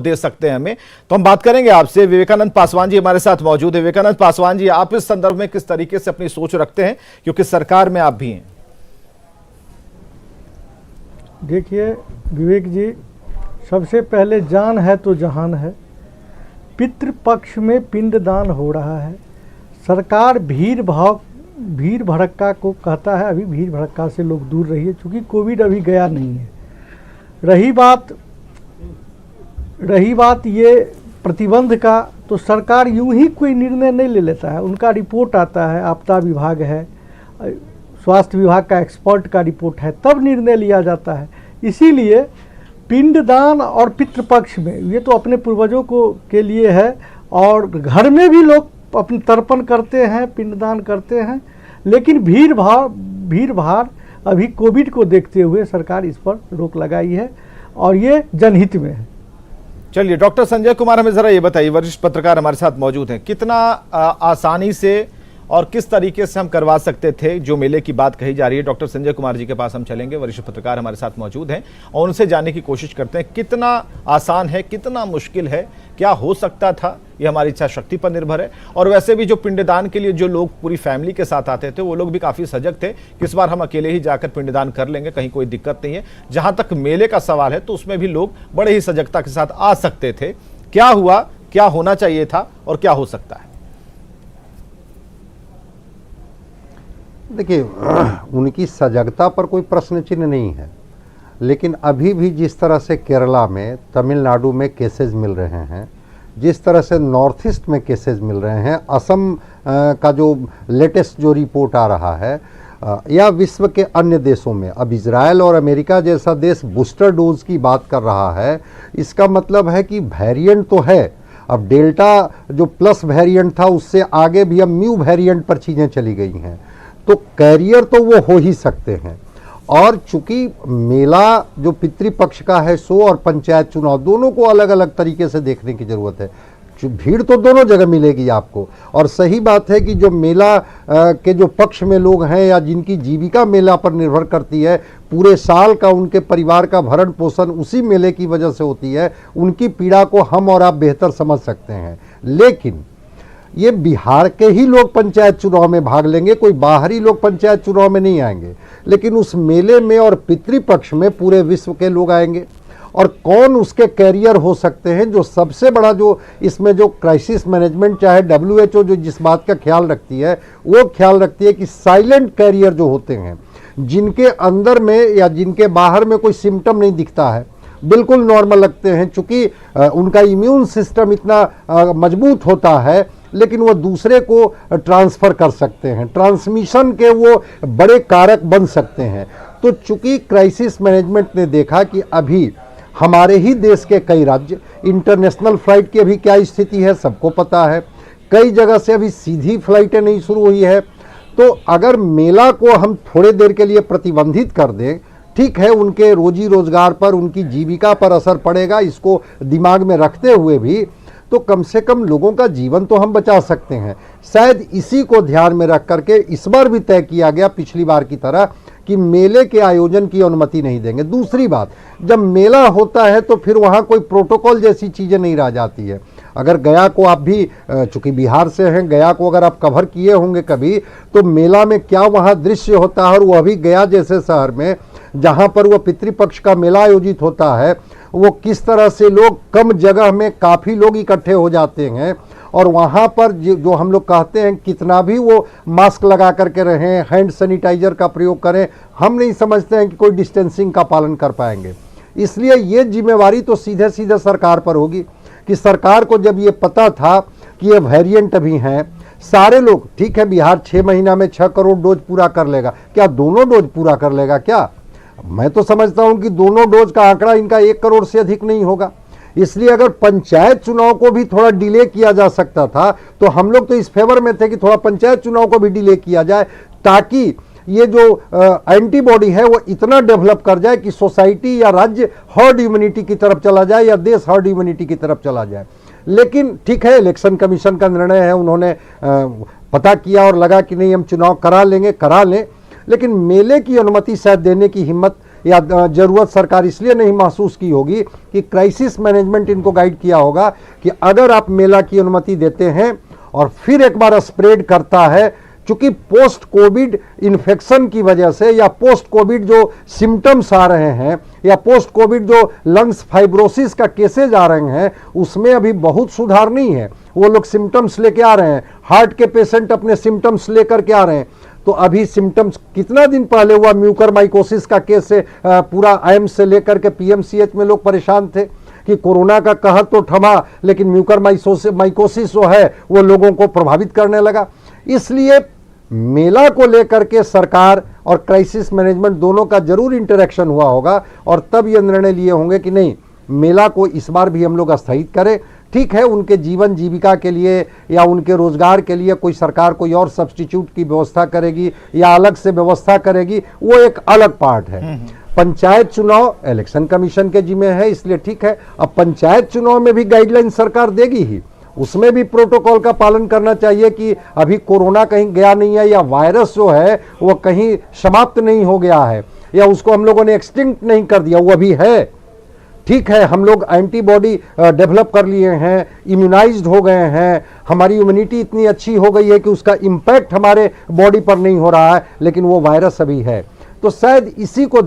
दे सकते हैं हमें। तो हम बात करेंगे आपसे। विवेकानंद पासवान जी हमारे साथ मौजूद है। विवेकानंद पासवान जी, आप इस संदर्भ में किस तरीके से अपनी सोच रखते हैं, क्योंकि सरकार में आप भी हैं? देखिए विवेक जी, सबसे पहले जान है तो जहान है। पितृपक्ष में पिंडदान हो रहा है। सरकार भीड़ भड़क्का को कहता है, अभी भीड़ भड़क्का से लोग दूर रहिए, चूँकि कोविड अभी गया नहीं है। रही बात ये प्रतिबंध का, तो सरकार यूं ही कोई निर्णय नहीं ले लेता है। उनका रिपोर्ट आता है, आपदा विभाग है, स्वास्थ्य विभाग का एक्सपर्ट का रिपोर्ट है, तब निर्णय लिया जाता है। इसीलिए पिंडदान और पितृपक्ष में ये तो अपने पूर्वजों को के लिए है, और घर में भी लोग अपने तर्पण करते हैं, पिंडदान करते हैं। लेकिन भीड़ भाड़ अभी कोविड को देखते हुए सरकार इस पर रोक लगाई है, और ये जनहित में है। चलिए, डॉक्टर संजय कुमार, हमें जरा ये बताइए, वरिष्ठ पत्रकार हमारे साथ मौजूद हैं, कितना आसानी से और किस तरीके से हम करवा सकते थे जो मेले की बात कही जा रही है? डॉक्टर संजय कुमार जी के पास हम चलेंगे, वरिष्ठ पत्रकार हमारे साथ मौजूद हैं, और उनसे जानने की कोशिश करते हैं कितना आसान है, कितना मुश्किल है, क्या हो सकता था। ये हमारी इच्छा शक्ति पर निर्भर है। और वैसे भी जो पिंडदान के लिए जो लोग पूरी फैमिली के साथ आते थे, वो लोग भी काफ़ी सजग थे कि इस बार हम अकेले ही जाकर पिंडदान कर लेंगे, कहीं कोई दिक्कत नहीं है। जहाँ तक मेले का सवाल है, तो उसमें भी लोग बड़े ही सजगता के साथ आ सकते थे। क्या हुआ, क्या होना चाहिए था, और क्या हो सकता है? देखिए, उनकी सजगता पर कोई प्रश्न चिन्ह नहीं है, लेकिन अभी भी जिस तरह से केरला में, तमिलनाडु में केसेस मिल रहे हैं, जिस तरह से नॉर्थ ईस्ट में केसेस मिल रहे हैं, असम का जो लेटेस्ट जो रिपोर्ट आ रहा है, या विश्व के अन्य देशों में, अब इजराइल और अमेरिका जैसा देश बूस्टर डोज की बात कर रहा है, इसका मतलब है कि वेरिएंट तो है। अब डेल्टा जो प्लस वेरिएंट था, उससे आगे भी अब म्यू वेरिएंट पर चीज़ें चली गई हैं, तो कैरियर तो वो हो ही सकते हैं। और चूंकि मेला जो पितृपक्ष का है सो, और पंचायत चुनाव, दोनों को अलग अलग तरीके से देखने की ज़रूरत है। भीड़ तो दोनों जगह मिलेगी आपको। और सही बात है कि जो मेला के जो पक्ष में लोग हैं, या जिनकी जीविका मेला पर निर्भर करती है, पूरे साल का उनके परिवार का भरण पोषण उसी मेले की वजह से होती है, उनकी पीड़ा को हम और आप बेहतर समझ सकते हैं। लेकिन ये बिहार के ही लोग पंचायत चुनाव में भाग लेंगे, कोई बाहरी लोग पंचायत चुनाव में नहीं आएंगे। लेकिन उस मेले में और पितृपक्ष में पूरे विश्व के लोग आएंगे, और कौन उसके कैरियर हो सकते हैं। जो सबसे बड़ा जो इसमें जो क्राइसिस मैनेजमेंट, चाहे WHO जो जिस बात का ख्याल रखती है, वो ख्याल रखती है कि साइलेंट कैरियर जो होते हैं, जिनके अंदर में या जिनके बाहर में कोई सिम्टम नहीं दिखता है, बिल्कुल नॉर्मल लगते हैं, चूँकि उनका इम्यून सिस्टम इतना मजबूत होता है, लेकिन वो दूसरे को ट्रांसफ़र कर सकते हैं, ट्रांसमिशन के वो बड़े कारक बन सकते हैं। तो चूँकि क्राइसिस मैनेजमेंट ने देखा कि अभी हमारे ही देश के कई राज्य, इंटरनेशनल फ़्लाइट की अभी क्या स्थिति है सबको पता है, कई जगह से अभी सीधी फ़्लाइटें नहीं शुरू हुई है। तो अगर मेला को हम थोड़े देर के लिए प्रतिबंधित कर दें, ठीक है, उनके रोजी रोजगार पर, उनकी जीविका पर असर पड़ेगा, इसको दिमाग में रखते हुए भी तो कम से कम लोगों का जीवन तो हम बचा सकते हैं। शायद इसी को ध्यान में रख करके इस बार भी तय किया गया पिछली बार की तरह कि मेले के आयोजन की अनुमति नहीं देंगे। दूसरी बात, जब मेला होता है तो फिर वहाँ कोई प्रोटोकॉल जैसी चीज़ें नहीं रह जाती है। अगर गया को आप भी, चूँकि बिहार से हैं, गया को अगर आप कवर किए होंगे कभी, तो मेला में क्या वहाँ दृश्य होता है, और वो अभी गया जैसे शहर में जहाँ पर वो पितृपक्ष का मेला आयोजित होता है, वो किस तरह से लोग कम जगह में काफ़ी लोग इकट्ठे हो जाते हैं, और वहाँ पर जो हम लोग कहते हैं कितना भी वो मास्क लगा करके रहें, हैंड सैनिटाइजर का प्रयोग करें, हम नहीं समझते हैं कि कोई डिस्टेंसिंग का पालन कर पाएंगे। इसलिए ये जिम्मेवारी तो सीधे सीधे सरकार पर होगी कि सरकार को जब ये पता था कि ये वेरिएंट अभी हैं, सारे लोग, ठीक है, बिहार 6 महीना में 6 करोड़ डोज पूरा कर लेगा, क्या दोनों डोज पूरा कर लेगा? क्या, मैं तो समझता हूं कि दोनों डोज का आंकड़ा इनका 1 करोड़ से अधिक नहीं होगा। इसलिए अगर पंचायत चुनाव को भी थोड़ा डिले किया जा सकता था, तो हम लोग तो इस फेवर में थे कि थोड़ा पंचायत चुनाव को भी डिले किया जाए, ताकि ये जो एंटीबॉडी है वो इतना डेवलप कर जाए कि सोसाइटी या राज्य हर्ड इम्यूनिटी की तरफ चला जाए, या देश हर्ड इम्यूनिटी की तरफ चला जाए। लेकिन ठीक है, इलेक्शन कमीशन का निर्णय है, उन्होंने पता किया और लगा कि नहीं हम चुनाव करा लेंगे, करा लें, लेकिन मेले की अनुमति शायद देने की हिम्मत या ज़रूरत सरकार इसलिए नहीं महसूस की होगी कि क्राइसिस मैनेजमेंट इनको गाइड किया होगा कि अगर आप मेला की अनुमति देते हैं और फिर एक बार स्प्रेड करता है, चूंकि पोस्ट कोविड इन्फेक्शन की वजह से या पोस्ट कोविड जो सिम्टम्स आ रहे हैं या पोस्ट कोविड जो लंग्स फाइब्रोसिस का केसेज आ रहे हैं, उसमें अभी बहुत सुधार नहीं है। वो लोग सिम्टम्स लेके आ रहे हैं, हार्ट के पेशेंट अपने सिम्टम्स लेकर के आ रहे हैं। तो अभी सिम्टम्स कितना दिन पहले हुआ म्यूकरमाइकोसिस का केस से पूरा एम्स से लेकर के पीएमसीएच में लोग परेशान थे कि कोरोना का कहर तो थमा, लेकिन म्यूकरमाइकोसिस जो है वो लोगों को प्रभावित करने लगा। इसलिए मेला को लेकर के सरकार और क्राइसिस मैनेजमेंट दोनों का जरूर इंटरेक्शन हुआ होगा और तब ये निर्णय लिए होंगे कि नहीं, मेला को इस बार भी हम लोग स्थगित करें। ठीक है, उनके जीवन जीविका के लिए या उनके रोजगार के लिए कोई सरकार कोई और सब्स्टिट्यूट की व्यवस्था करेगी या अलग से व्यवस्था करेगी, वो एक अलग पार्ट है। पंचायत चुनाव इलेक्शन कमीशन के जिम्मे है, इसलिए ठीक है। अब पंचायत चुनाव में भी गाइडलाइन सरकार देगी ही, उसमें भी प्रोटोकॉल का पालन करना चाहिए कि अभी कोरोना कहीं गया नहीं है या वायरस जो है वो कहीं समाप्त नहीं हो गया है या उसको हम लोगों ने एक्सटिंक्ट नहीं कर दिया, वो अभी है। ठीक है, हम लोग एंटीबॉडी डेवलप कर लिए हैं, इम्यूनाइज्ड हो गए हैं, हमारी इम्यूनिटी इतनी अच्छी हो गई है कि उसका इम्पैक्ट हमारे बॉडी पर नहीं हो रहा है, लेकिन वो वायरस अभी है। तो शायद इसी को